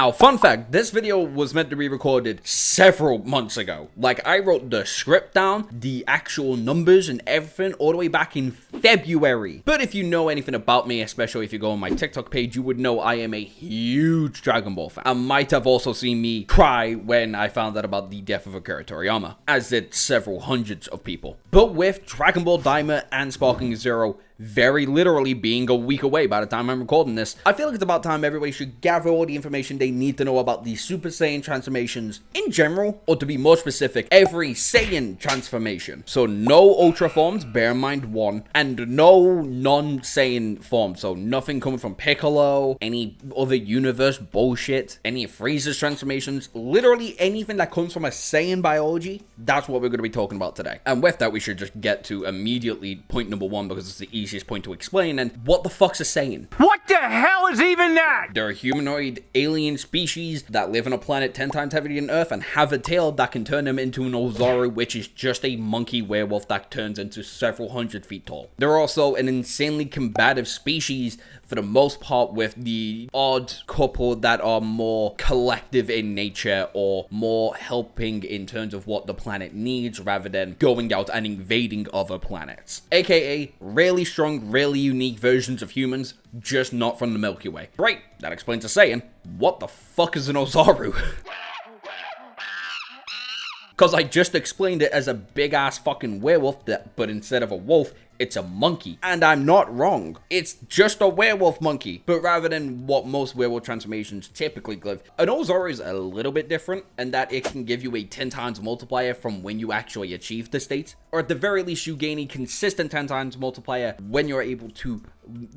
Now, fun fact, this video was meant to be recorded several months ago. Like, I wrote the script down, the actual numbers and everything all the way back in February. But if you know anything about me, especially if you go on my TikTok page, you would know I am a huge Dragon Ball fan. And might have also seen me cry when I found out about the death of Akira Toriyama, as did several hundreds of people. But with Dragon Ball Daima and Sparking Zero very literally being a week away by the time I'm recording this, I feel like it's about time everybody should gather all the information they need to know about the Super Saiyan transformations in general, or to be more specific, every Saiyan transformation. So no Ultra forms, bear in mind one, and no non-Saiyan forms, so nothing coming from Piccolo, any other universe bullshit, any of Frieza's transformations, literally anything that comes from a Saiyan biology, that's what we're going to be talking about today. And with that, we should just get to immediately point number one, because it's the easiest point to explain. And what the fuck's a Saiyan? What the hell is even that? They're a humanoid alien species that live on a planet 10 times heavier than Earth and have a tail that can turn them into an oozaru, which is just a monkey werewolf that turns into several hundred feet tall. They're also an insanely combative species for the most part, with the odd couple that are more collective in nature or more helping in terms of what the planet needs rather than going out and invading other planets. AKA really strong, really unique versions of humans, just not from the Milky Way. Right, that explains a Saiyan. What the fuck is an oozaru? Because I just explained it as a big ass fucking werewolf, but instead of a wolf, it's a monkey. And I'm not wrong. It's just a werewolf monkey. But rather than what most werewolf transformations typically give, an oozaru is a little bit different in that it can give you a 10 times multiplier from when you actually achieve the state. Or at the very least, you gain a consistent 10 times multiplier when you're able to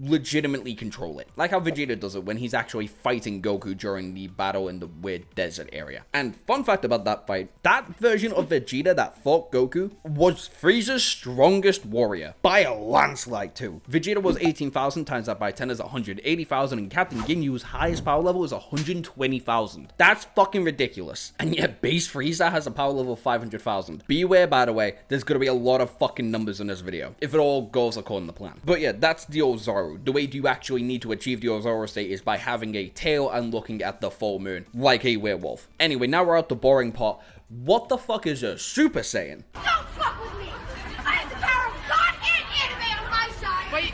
legitimately control it. Like how Vegeta does it when he's actually fighting Goku during the battle in the weird desert area. And fun fact about that fight, that version of Vegeta that fought Goku was Frieza's strongest warrior. By a landslide too. Vegeta was 18,000, times that by 10 is 180,000, and Captain Ginyu's highest power level is 120,000. That's fucking ridiculous. And yet base Frieza has a power level of 500,000. Beware, by the way, there's gonna be a lot of fucking numbers in this video, if it all goes according to plan. But yeah, that's the oozaru. The way you actually need to achieve the oozaru state is by having a tail and looking at the full moon, like a werewolf. Anyway, now we're at the boring part. What the fuck is a Super Saiyan? Don't fuck with me! I have the power of God and anime on my side! Wait,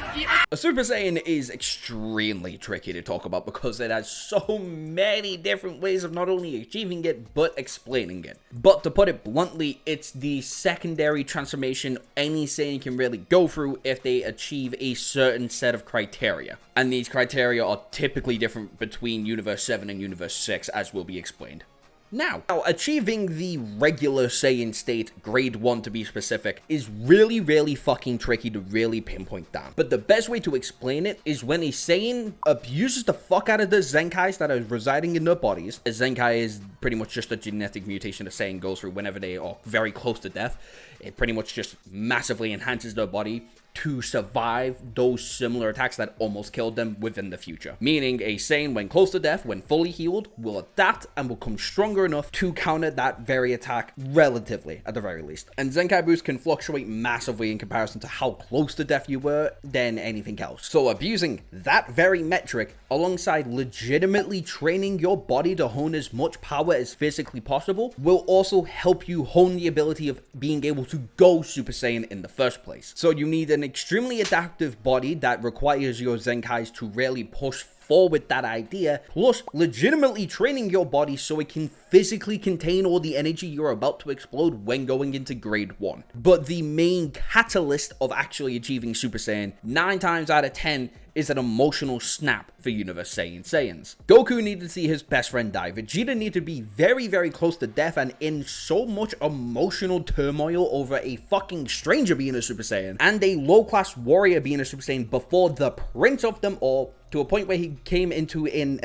a Super Saiyan is extremely tricky to talk about because it has so many different ways of not only achieving it, but explaining it. But to put it bluntly, it's the secondary transformation any Saiyan can really go through if they achieve a certain set of criteria. And these criteria are typically different between Universe 7 and Universe 6, as will be explained. Now, achieving the regular Saiyan state, grade 1 to be specific, is really fucking tricky to really pinpoint down. But the best way to explain it is when a Saiyan abuses the fuck out of the Zenkais that are residing in their bodies. A Zenkai is pretty much just a genetic mutation a Saiyan goes through whenever they are very close to death. It pretty much just massively enhances their body to survive those similar attacks that almost killed them within the future. Meaning a Saiyan, when close to death, when fully healed, will adapt and will come stronger enough to counter that very attack relatively, at the very least. And Zenkai boost can fluctuate massively in comparison to how close to death you were than anything else. So abusing that very metric alongside legitimately training your body to hone as much power as physically possible will also help you hone the ability of being able to go Super Saiyan in the first place. So you need an extremely adaptive body that requires your Zenkais to really push forward that idea, plus legitimately training your body so it can physically contain all the energy you're about to explode when going into grade 1. But the main catalyst of actually achieving Super Saiyan 9 times out of 10 is an emotional snap for Universe Saiyan Saiyans. Goku needed to see his best friend die. Vegeta needed to be very close to death and in so much emotional turmoil over a fucking stranger being a Super Saiyan and a low-class warrior being a Super Saiyan before the prince of them all, to a point where he came into an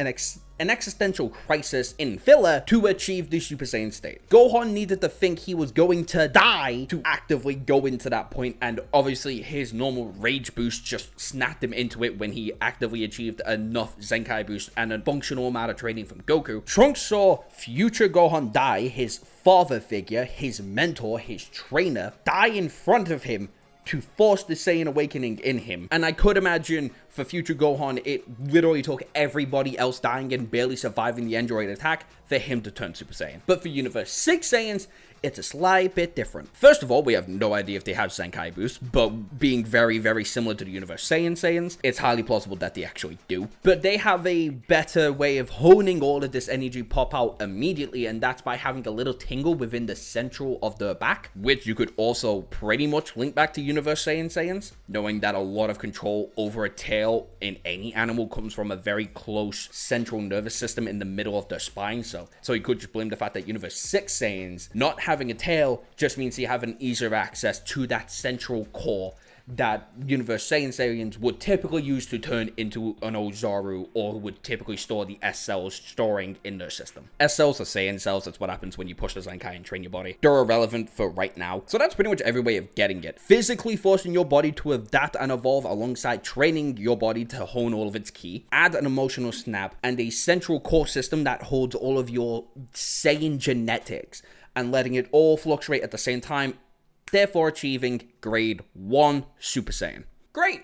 existential crisis in filler to achieve the Super Saiyan state. Gohan needed to think he was going to die to actively go into that point, and obviously his normal rage boost just snapped him into it when he actively achieved enough Zenkai boost and a functional amount of training from Goku. Trunks saw future Gohan die, his father figure, his mentor, his trainer, die in front of him to force the Saiyan awakening in him. And I could imagine for future Gohan, it literally took everybody else dying and barely surviving the android attack for him to turn Super Saiyan. But for Universe 6 Saiyans, it's a slight bit different. First of all, we have no idea if they have Zenkai boost, but being very, very similar to the Universe Saiyans, it's highly plausible that they actually do. But they have a better way of honing all of this energy pop out immediately, and that's by having a little tingle within the central of the back, which you could also pretty much link back to Universe Saiyans, knowing that a lot of control over a tail in any animal comes from a very close central nervous system in the middle of their spine. So you could just blame the fact that Universe 6 Saiyans not having a tail just means you have an easier access to that central core that Universe Saiyans would typically use to turn into an oozaru, or would typically store the S cells storing in their system. S cells are Saiyan cells. That's what happens when you push the Zenkai and train your body. They're irrelevant for right now. So that's pretty much every way of getting it. Physically forcing your body to adapt and evolve alongside training your body to hone all of its ki. Add an emotional snap and a central core system that holds all of your Saiyan genetics and letting it all fluctuate at the same time, therefore achieving grade 1 Super Saiyan. Great!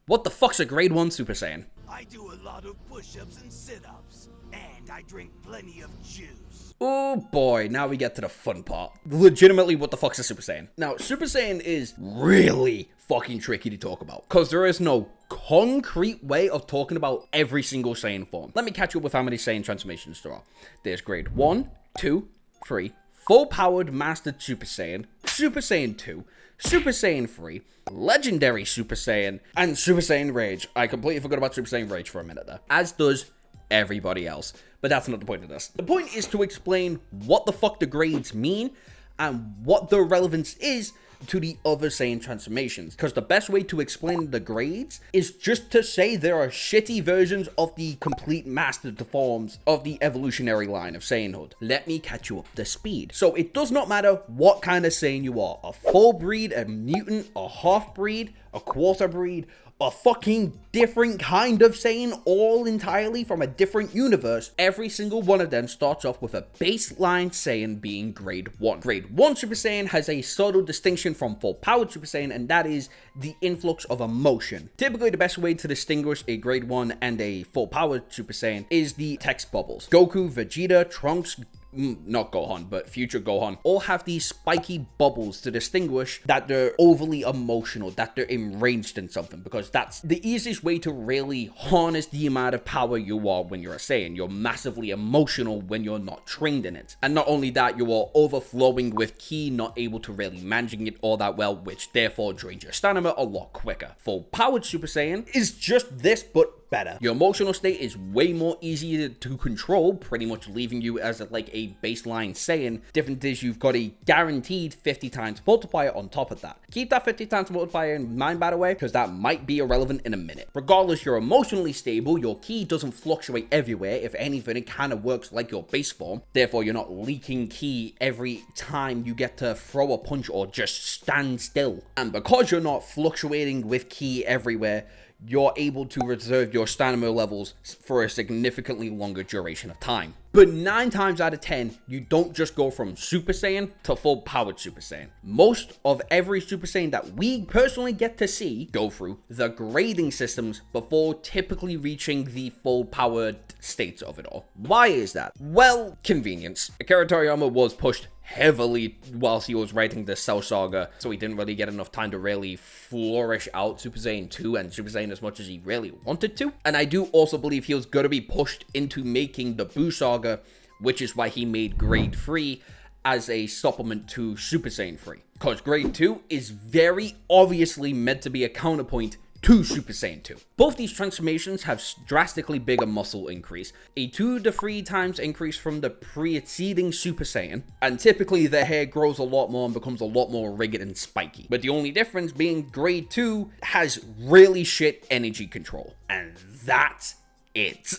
What the fuck's a grade 1 Super Saiyan? I do a lot of push-ups and sit-ups, and I drink plenty of juice. Oh boy, now we get to the fun part. Legitimately, what the fuck's a Super Saiyan? Now, Super Saiyan is really fucking tricky to talk about, because there is no concrete way of talking about every single Saiyan form. Let me catch you up with how many Saiyan transformations there are. There's grade 1, 2, 3, full-powered Mastered Super Saiyan, Super Saiyan 2, Super Saiyan 3, Legendary Super Saiyan, and Super Saiyan Rage. I completely forgot about Super Saiyan Rage for a minute there, as does everybody else. But that's not the point of this. The point is to explain what the fuck the grades mean and what the relevance is to the other Saiyan transformations, because the best way to explain the grades is just to say there are shitty versions of the complete mastered forms of the evolutionary line of Saiyanhood. Let me catch you up to speed. So it does not matter what kind of Saiyan you are, a full breed, a mutant, a half breed, a quarter breed, a fucking different kind of Saiyan, all entirely from a different universe. Every single one of them starts off with a baseline Saiyan being grade 1. Grade 1 Super Saiyan has a subtle distinction from full powered Super Saiyan, and that is the influx of emotion. Typically, the best way to distinguish a grade 1 and a full powered Super Saiyan is the text bubbles. Goku, Vegeta, Trunks, not Gohan, but future Gohan, all have these spiky bubbles to distinguish that they're overly emotional, that they're enraged in something, because that's the easiest way to really harness the amount of power you are when you're a Saiyan. You're massively emotional when you're not trained in it. And not only that, you are overflowing with ki, not able to really managing it all that well, which therefore drains your stamina a lot quicker. Full powered Super Saiyan is just this, but better. Your emotional state is way more easier to control, pretty much leaving you as like a baseline Saiyan. Different is you've got a guaranteed 50 times multiplier on top of that. Keep that 50 times multiplier in mind, by the way, because that might be irrelevant in a minute. Regardless, you're emotionally stable, your ki doesn't fluctuate everywhere. If anything, it kind of works like your base form. Therefore, you're not leaking ki every time you get to throw a punch or just stand still. And because you're not fluctuating with ki everywhere, you're able to reserve your stamina levels for a significantly longer duration of time. But 9 times out of 10, you don't just go from Super Saiyan to full powered Super Saiyan. Most of every Super Saiyan that we personally get to see go through the grading systems before typically reaching the full powered states of it all. Why is that? Well, convenience. Akira Toriyama was pushed heavily whilst he was writing the Cell Saga, so he didn't really get enough time to really flourish out Super Saiyan 2 and Super Saiyan as much as he really wanted to. And I do also believe he was going to be pushed into making the Buu Saga, which is why he made Grade 3 as a supplement to Super Saiyan 3. Because Grade 2 is very obviously meant to be a counterpoint to Super Saiyan 2. Both these transformations have drastically bigger muscle increase, a 2 to 3 times increase from the preceding Super Saiyan, and typically their hair grows a lot more and becomes a lot more rigid and spiky. But the only difference being Grade 2 has really shit energy control, and that's it.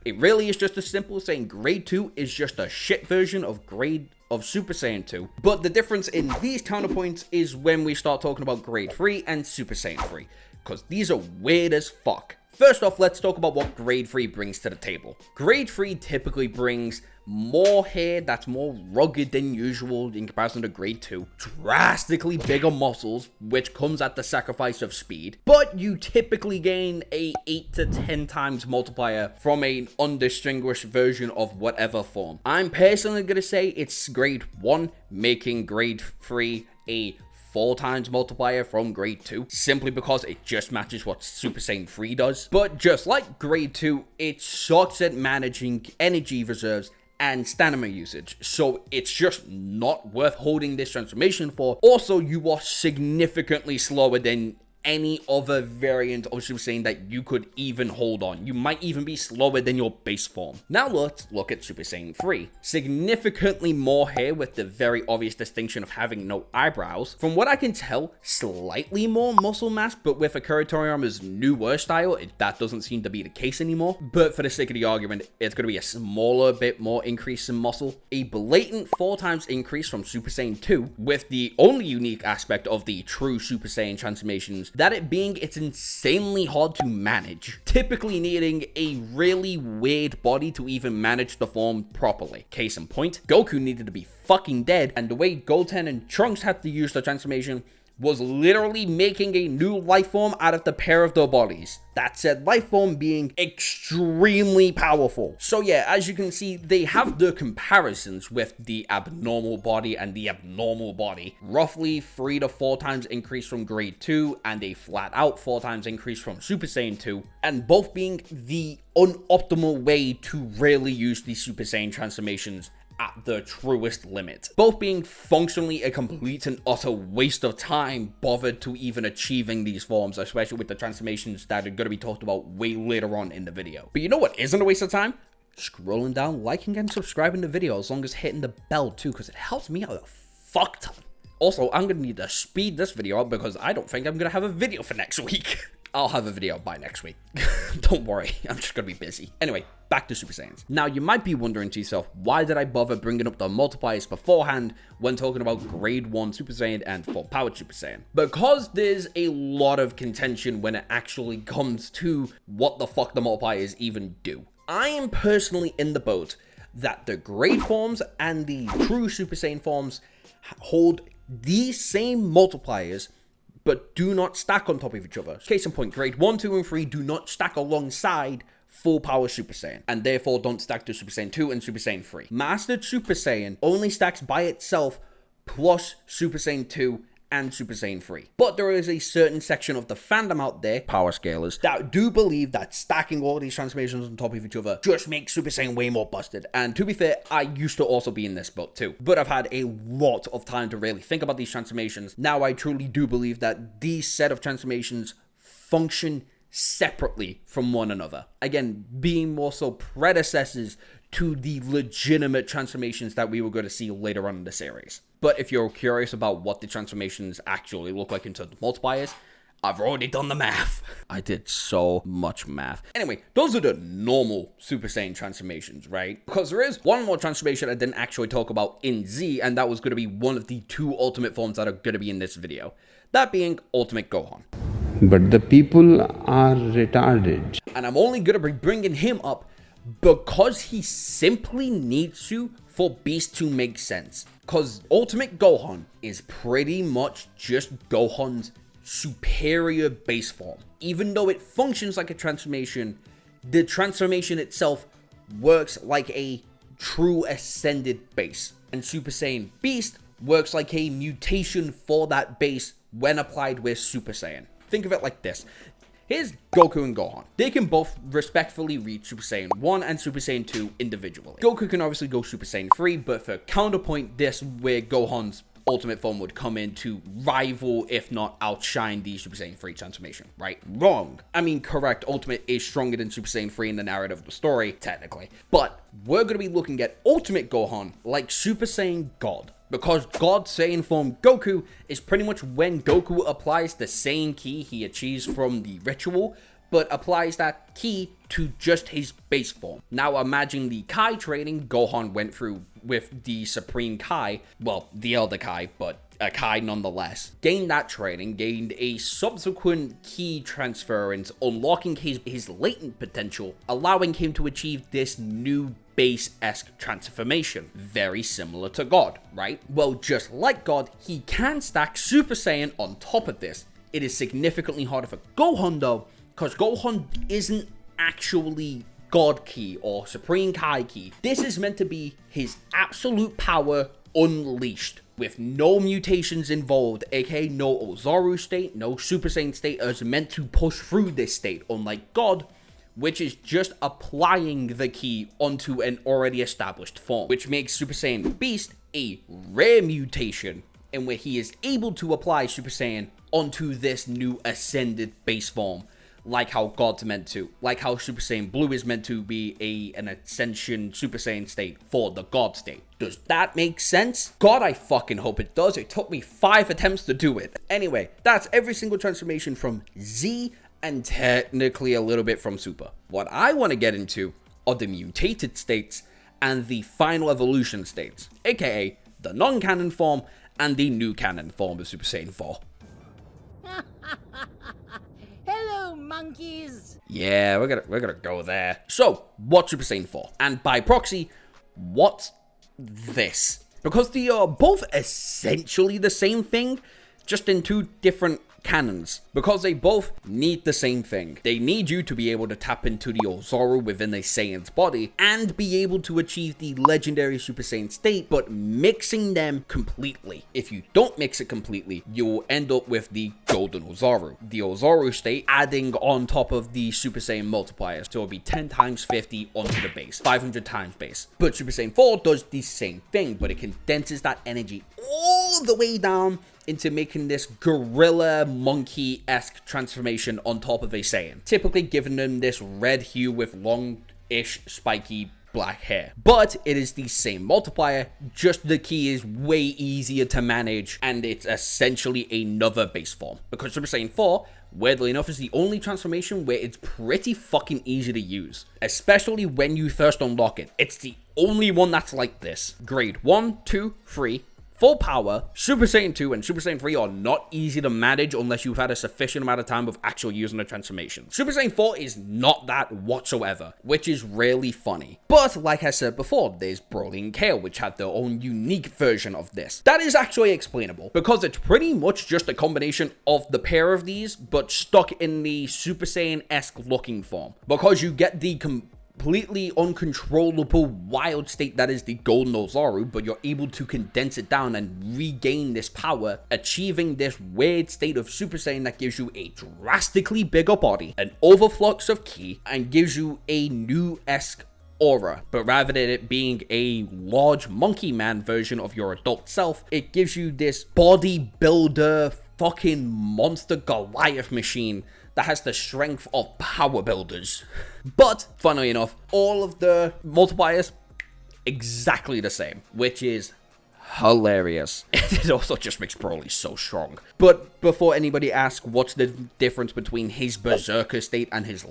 It really is just as simple as saying Grade 2 is just a shit version of Super Saiyan 2. But the difference in these counterpoints is when we start talking about Grade 3 and Super Saiyan 3. Because these are weird as fuck. First off, let's talk about what Grade 3 brings to the table. Grade 3 typically brings more hair that's more rugged than usual in comparison to Grade 2, drastically bigger muscles, which comes at the sacrifice of speed, but you typically gain a 8 to 10 times multiplier from an undistinguished version of whatever form. I'm personally gonna say it's Grade 1, making Grade 3 a 4 times multiplier from Grade 2, simply because it just matches what Super Saiyan 3 does. But just like Grade 2, it sucks at managing energy reserves and stamina usage, so it's just not worth holding this transformation for. Also, you are significantly slower than any other variant of Super Saiyan that you could even hold on. You might even be slower than your base form. Now let's look at Super Saiyan 3. Significantly more hair with the very obvious distinction of having no eyebrows. From what I can tell, slightly more muscle mass, but with Akira Toriyama's newer style, that doesn't seem to be the case anymore. But for the sake of the argument, it's going to be a smaller bit more increase in muscle. A blatant 4 times increase from Super Saiyan 2, with the only unique aspect of the true Super Saiyan transformations that it being it's insanely hard to manage, typically needing a really weird body to even manage the form properly. Case in point, Goku needed to be fucking dead, and the way Goten and Trunks had to use the transformation was literally making a new life form out of the pair of their bodies. That said life form being extremely powerful. So yeah, as you can see, they have the comparisons with the abnormal body and the abnormal body. Roughly 3 to 4 times increase from Grade 2 and a flat out 4 times increase from Super Saiyan 2. And both being the unoptimal way to really use these Super Saiyan transformations at the truest limit. Both being functionally a complete and utter waste of time bothered to even achieving these forms, especially with the transformations that are going to be talked about way later on in the video. But you know what isn't a waste of time? Scrolling down, liking and subscribing to the video, as long as hitting the bell too, because it helps me out a fuck ton. Also, I'm going to need to speed this video up because I don't think I'm going to have a video for next week. I'll have a video by next week. Don't worry, I'm just gonna be busy. Anyway, back to Super Saiyans. Now, you might be wondering to yourself, why did I bother bringing up the multipliers beforehand when talking about Grade 1 Super Saiyan and full Powered Super Saiyan? Because there's a lot of contention when it actually comes to what the fuck the multipliers even do. I am personally in the boat that the Grade forms and the true Super Saiyan forms hold these same multipliers, but do not stack on top of each other. Case in point, Grade 1, 2, and 3 do not stack alongside full power Super Saiyan, and therefore don't stack to Super Saiyan 2 and Super Saiyan 3. Mastered Super Saiyan only stacks by itself plus Super Saiyan 2 and Super Saiyan 3. But there is a certain section of the fandom out there, power scalers, that do believe that stacking all these transformations on top of each other just makes Super Saiyan way more busted. And to be fair, I used to also be in this boat too. But I've had a lot of time to really think about these transformations. Now I truly do believe that these set of transformations function separately from one another. Again, being more so predecessors to the legitimate transformations that we were going to see later on in the series. But if you're curious about what the transformations actually look like in terms of multipliers, I've already done the math. I did so much math. Anyway, those are the normal Super Saiyan transformations, right? Because there is one more transformation I didn't actually talk about in Z, and that was going to be one of the 2 ultimate forms that are going to be in this video. That being Ultimate Gohan. But the people are retarded. And I'm only going to be bringing him up because he simply needs to for Beast to make sense. Because Ultimate Gohan is pretty much just Gohan's superior base form. Even though it functions like a transformation, the transformation itself works like a true ascended base. And Super Saiyan Beast works like a mutation for that base when applied with Super Saiyan. Think of it like this. Here's Goku and Gohan. They can both respectfully reach Super Saiyan 1 and Super Saiyan 2 individually. Goku can obviously go Super Saiyan 3, but for counterpoint, this where Gohan's ultimate form would come in to rival, if not outshine, the Super Saiyan 3 transformation, right? Wrong. I mean, correct, Ultimate is stronger than Super Saiyan 3 in the narrative of the story, technically. But we're going to be looking at Ultimate Gohan like Super Saiyan God. Because God Saiyan form Goku is pretty much when Goku applies the Saiyan ki he achieves from the ritual, but applies that ki to just his base form. Now imagine the Kai training Gohan went through with the Supreme Kai, well, the Elder Kai, but a Kai nonetheless, gained that training, gained a subsequent ki transference, unlocking his latent potential, allowing him to achieve this new base-esque transformation, very similar to God, right? Well, just like God, he can stack Super Saiyan on top of this. It is significantly harder for Gohan though, because Gohan isn't actually God Ki or Supreme Kai Ki. This is meant to be his absolute power unleashed, with no mutations involved, aka no oozaru state, no Super Saiyan state is meant to push through this state, unlike God, which is just applying the ki onto an already established form, which makes Super Saiyan Beast a rare mutation in where he is able to apply Super Saiyan onto this new ascended base form, like how God's meant to, like how Super Saiyan Blue is meant to be an ascension Super Saiyan state for the God state. Does that make sense? God, I fucking hope it does. It took me 5 attempts to do it. Anyway, that's every single transformation from Z and technically a little bit from Super. What I want to get into are the mutated states and the final evolution states, aka the non-canon form and the new canon form of Super Saiyan 4. Hello, monkeys! Yeah, we're gonna go there. So, what's Super Saiyan 4? And by proxy, what's this? Because they are both essentially the same thing, just in 2 different canons, because they both need the same thing. They need you to be able to tap into the oozaru within a Saiyan's body and be able to achieve the legendary Super Saiyan state, but mixing them completely. If you don't mix it completely, you will end up with the golden oozaru. The oozaru state adding on top of the Super Saiyan multipliers, so it'll be 10 times 50 onto the base, 500 times base. But Super Saiyan 4 does the same thing, but it condenses that energy all the way down into making this gorilla monkey-esque transformation on top of a Saiyan, typically giving them this red hue with long-ish spiky black hair. But it is the same multiplier, just the key is way easier to manage, and it's essentially another base form. Because Super Saiyan 4, weirdly enough, is the only transformation where it's pretty fucking easy to use, especially when you first unlock it. It's the only one that's like this. Grade 1, 2, 3, full power, Super Saiyan 2 and Super Saiyan 3 are not easy to manage unless you've had a sufficient amount of time of actually using the transformation. Super Saiyan 4 is not that whatsoever, which is really funny. But like I said before, there's Broly and Kale, which had their own unique version of this. That is actually explainable, because it's pretty much just a combination of the pair of these, but stuck in the Super Saiyan-esque looking form. Because you get the completely uncontrollable wild state that is the golden oozaru, but you're able to condense it down and regain this power, achieving this weird state of Super Saiyan that gives you a drastically bigger body, an overflux of ki, and gives you a new-esque aura. But rather than it being a large monkey man version of your adult self, it gives you this bodybuilder fucking monster Goliath machine that has the strength of power builders. But, funnily enough, all of the multipliers, exactly the same, which is hilarious. It also just makes Broly so strong. But before anybody asks what's the difference between his Berserker state and his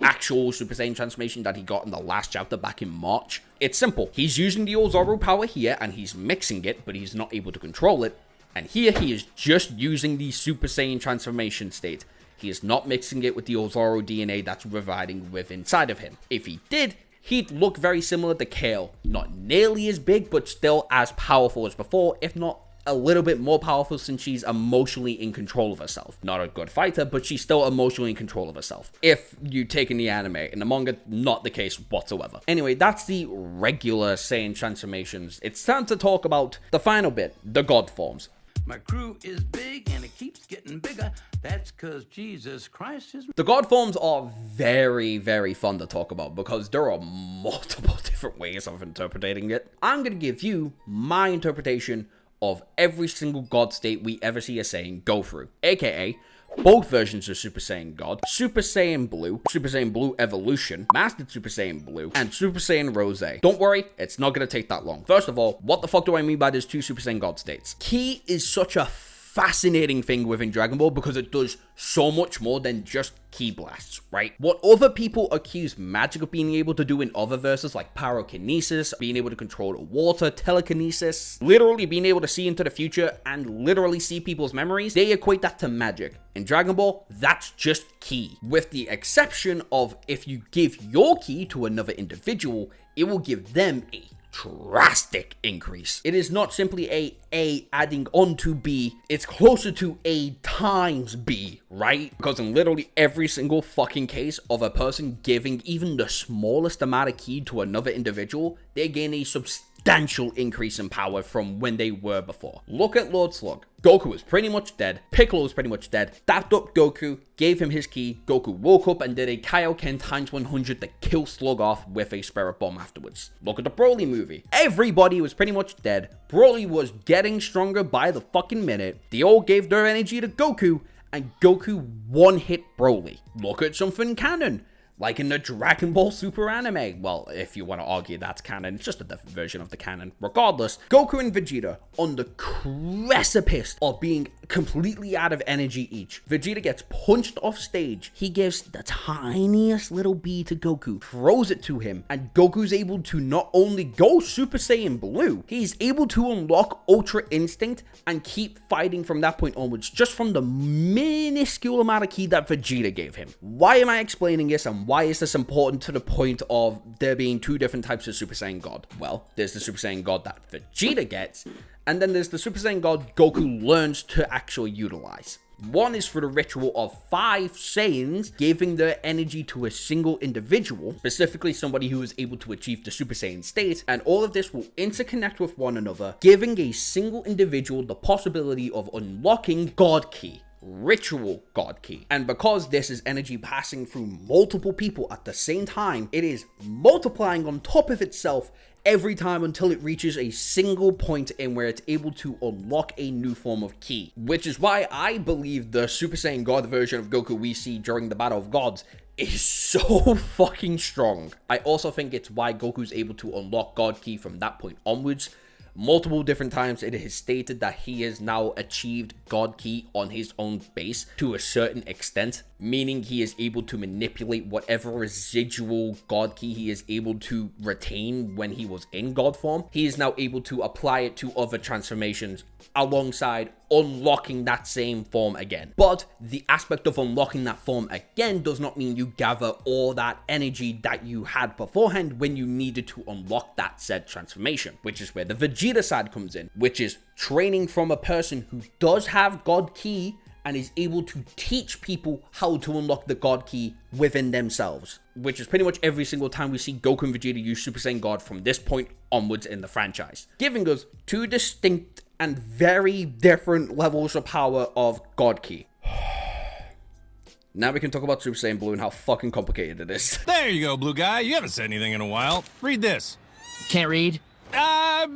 actual Super Saiyan transformation that he got in the last chapter back in March, it's simple. He's using the oozaru power here, and he's mixing it, but he's not able to control it. And here he is just using the Super Saiyan transformation state. He is not mixing it with the oozaru DNA that's residing with inside of him. If he did, he'd look very similar to Kale. Not nearly as big, but still as powerful as before, if not a little bit more powerful, since she's emotionally in control of herself. Not a good fighter, but she's still emotionally in control of herself. If you take in the anime, in the manga, not the case whatsoever. Anyway, that's the regular Saiyan transformations. It's time to talk about the final bit, the God forms. My crew is big and it keeps getting bigger. That's because Jesus Christ is... The God forms are very, very fun to talk about because there are multiple different ways of interpreting it. I'm going to give you my interpretation of every single God state we ever see a Saiyan go through, aka both versions of Super Saiyan God, Super Saiyan Blue Evolution, Mastered Super Saiyan Blue, and Super Saiyan Rose. Don't worry, it's not going to take that long. First of all, what the fuck do I mean by these 2 Super Saiyan God states? Ki is such a fascinating thing within Dragon Ball because it does so much more than just ki blasts, right? What other people accuse magic of being able to do in other verses like pyrokinesis, being able to control the water, telekinesis, literally being able to see into the future and literally see people's memories, they equate that to magic. In Dragon Ball, that's just ki. With the exception of if you give your ki to another individual, it will give them a drastic increase. It is not simply A adding on to B, it's closer to A times B, right? Because in literally every single fucking case of a person giving even the smallest amount of ki to another individual, they gain a substantial increase in power from when they were before. Look at Lord Slug. Goku was pretty much dead, Piccolo was pretty much dead, tapped up Goku, gave him his ki, Goku woke up and did a Kaioken times 100 to kill Slug off with a Spirit Bomb afterwards. Look at the Broly movie. Everybody was pretty much dead, Broly was getting stronger by the fucking minute, they all gave their energy to Goku, and Goku one-hit Broly. Look at something canon. Like in the Dragon Ball Super anime. Well, if you want to argue that's canon, it's just a different version of the canon. Regardless, Goku and Vegeta on the precipice of being completely out of energy each. Vegeta gets punched off stage. He gives the tiniest little bee to Goku, throws it to him, and Goku's able to not only go Super Saiyan Blue, he's able to unlock Ultra Instinct and keep fighting from that point onwards, just from the minuscule amount of ki that Vegeta gave him. Why am I explaining this, and why is this important to the point of there being two different types of Super Saiyan God? Well, there's the Super Saiyan God that Vegeta gets, and then there's the Super Saiyan God Goku learns to actually utilize. One is for the ritual of 5 Saiyans giving their energy to a single individual, specifically somebody who is able to achieve the Super Saiyan state, and all of this will interconnect with one another, giving a single individual the possibility of unlocking God Ki. Ritual God Ki. And because this is energy passing through multiple people at the same time, it is multiplying on top of itself every time until it reaches a single point in where it's able to unlock a new form of ki. Which is why I believe the Super Saiyan God version of Goku we see during the Battle of Gods is so fucking strong. I also think it's why Goku's able to unlock God Ki from that point onwards. Multiple different times it is stated that he has now achieved God Ki on his own base to a certain extent, meaning he is able to manipulate whatever residual God Ki he is able to retain when he was in God form. He is now able to apply it to other transformations alongside unlocking that same form again. But the aspect of unlocking that form again does not mean you gather all that energy that you had beforehand when you needed to unlock that said transformation, which is where the Vegeta side comes in, which is training from a person who does have God Ki and is able to teach people how to unlock the God Ki within themselves, which is pretty much every single time we see Goku and Vegeta use Super Saiyan God from this point onwards in the franchise, giving us two distinct and very different levels of power of God Ki. Now we can talk about Super Saiyan Blue and how fucking complicated it is. There you go, blue guy. You haven't said anything in a while. Read this. Can't read.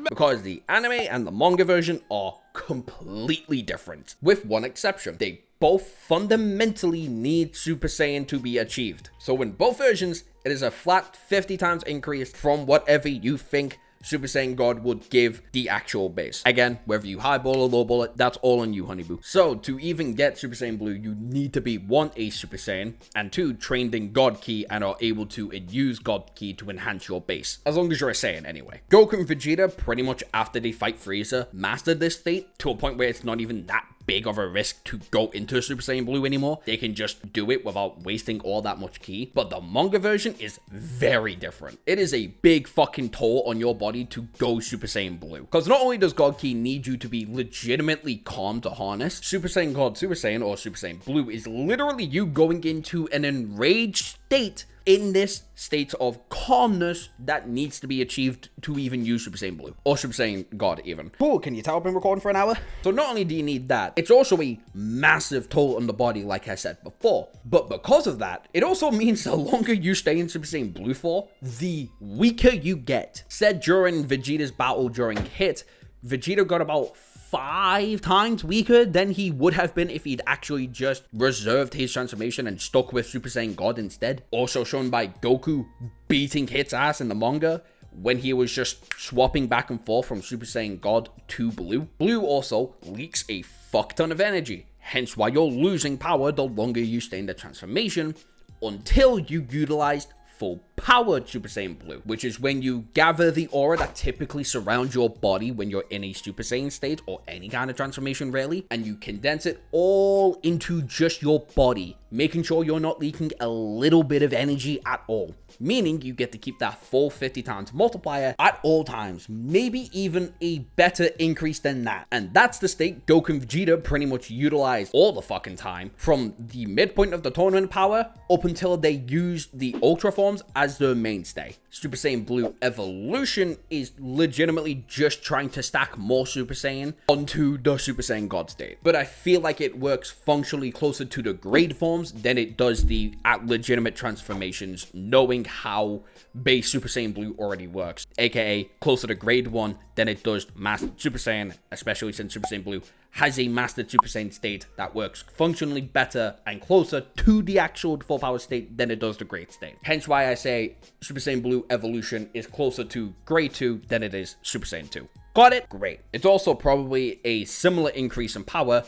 Because the anime and the manga version are completely different, with one exception. They both fundamentally need Super Saiyan to be achieved. So in both versions, it is a flat 50 times increase from whatever you think Super Saiyan God would give the actual base. Again, whether you highball or lowball it, that's all on you, honeyboo. So to even get Super Saiyan Blue, you need to be 1, a Super Saiyan, and 2, trained in God Ki and are able to use God Ki to enhance your base. As long as you're a Saiyan anyway. Goku and Vegeta, pretty much after they fight Frieza, mastered this state to a point where it's not even that big of a risk to go into Super Saiyan Blue anymore. They can just do it without wasting all that much ki. But the manga version is very different. It is a big fucking toll on your body to go Super Saiyan Blue. Because not only does God Ki need you to be legitimately calm to harness, Super Saiyan God Super Saiyan or Super Saiyan Blue is literally you going into an enraged state in this state of calmness that needs to be achieved to even use Super Saiyan Blue. Or Super Saiyan God even. Cool, can you tell I've been recording for an hour? So not only do you need that, it's also a massive toll on the body like I said before. But because of that, it also means the longer you stay in Super Saiyan Blue for, the weaker you get. Said during Vegeta's battle during Hit, Vegeta got about 5 times weaker than he would have been if he'd actually just reserved his transformation and stuck with Super Saiyan God instead. Also shown by Goku beating Hit's ass in the manga, when he was just swapping back and forth from Super Saiyan God to Blue. Blue also leaks a fuck ton of energy, hence why you're losing power the longer you stay in the transformation until you utilized full Powered Super Saiyan Blue, which is when you gather the aura that typically surrounds your body when you're in a Super Saiyan state or any kind of transformation really, and you condense it all into just your body, making sure you're not leaking a little bit of energy at all. Meaning you get to keep that full 50 times multiplier at all times, maybe even a better increase than that. And that's the state Goku and Vegeta pretty much utilized all the fucking time, from the midpoint of the tournament power up until they used the Ultra forms as their mainstay. Super Saiyan Blue Evolution is legitimately just trying to stack more Super Saiyan onto the Super Saiyan God state. But I feel like it works functionally closer to the grade forms than it does the legitimate transformations, knowing how base Super Saiyan Blue already works, aka closer to grade 1 than it does Mastered Super Saiyan, especially since Super Saiyan Blue has a Mastered Super Saiyan state that works functionally better and closer to the actual full power state than it does the grade state. Hence why I say Super Saiyan Blue Evolution is closer to grade 2 than it is Super Saiyan 2. Got it? Great. It's also probably a similar increase in power,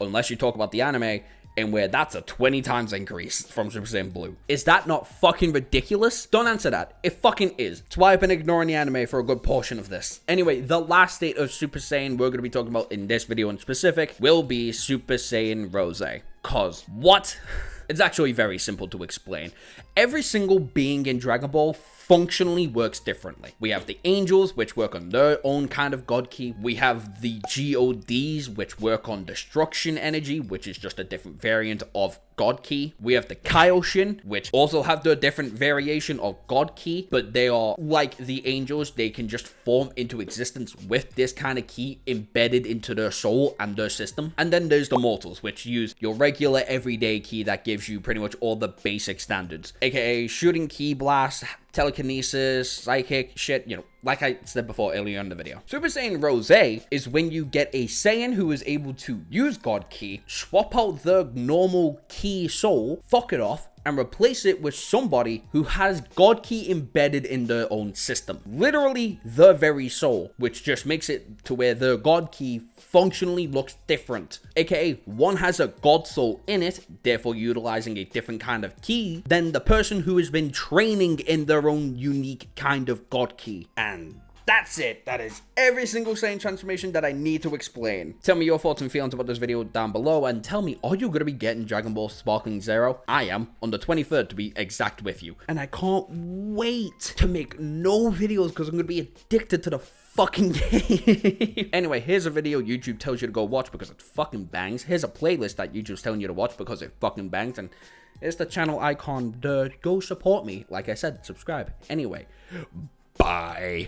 unless you talk about the anime, and where that's a 20 times increase from Super Saiyan Blue. Is that not fucking ridiculous? Don't answer that. It fucking is. It's why I've been ignoring the anime for a good portion of this. Anyway, the last state of Super Saiyan we're going to be talking about in this video in specific will be Super Saiyan Rose. Cause what? It's actually very simple to explain. Every single being in Dragon Ball functionally works differently. We have the angels, which work on their own kind of god ki. We have the GODs, which work on destruction energy, which is just a different variant of god ki. We have the Kaioshin, which also have their different variation of god ki, but they are like the angels. They can just form into existence with this kind of ki embedded into their soul and their system. And then there's the mortals, which use your regular everyday ki that gives you pretty much all the basic standards, aka shooting ki blast, telekinesis, psychic shit, you know, like I said before earlier in the video. Super Saiyan Rose is when you get a Saiyan who is able to use God Ki, swap out the normal Ki soul, fuck it off, and replace it with somebody who has God Ki embedded in their own system. Literally the very soul, which just makes it to where their God Ki functionally looks different. AKA, one has a God soul in it, therefore utilizing a different kind of ki than the person who has been training in their own unique kind of God Ki. And that's it. That is every single Saiyan transformation that I need to explain. Tell me your thoughts and feelings about this video down below, and tell me, are you going to be getting Dragon Ball Sparkling Zero? I am, on the 23rd to be exact with you. And I can't wait to make no videos because I'm going to be addicted to the fucking game. Anyway, here's a video YouTube tells you to go watch because it fucking bangs. Here's a playlist that YouTube's telling you to watch because it fucking bangs. And it's the channel icon. Go support me. Like I said, subscribe. Anyway, bye.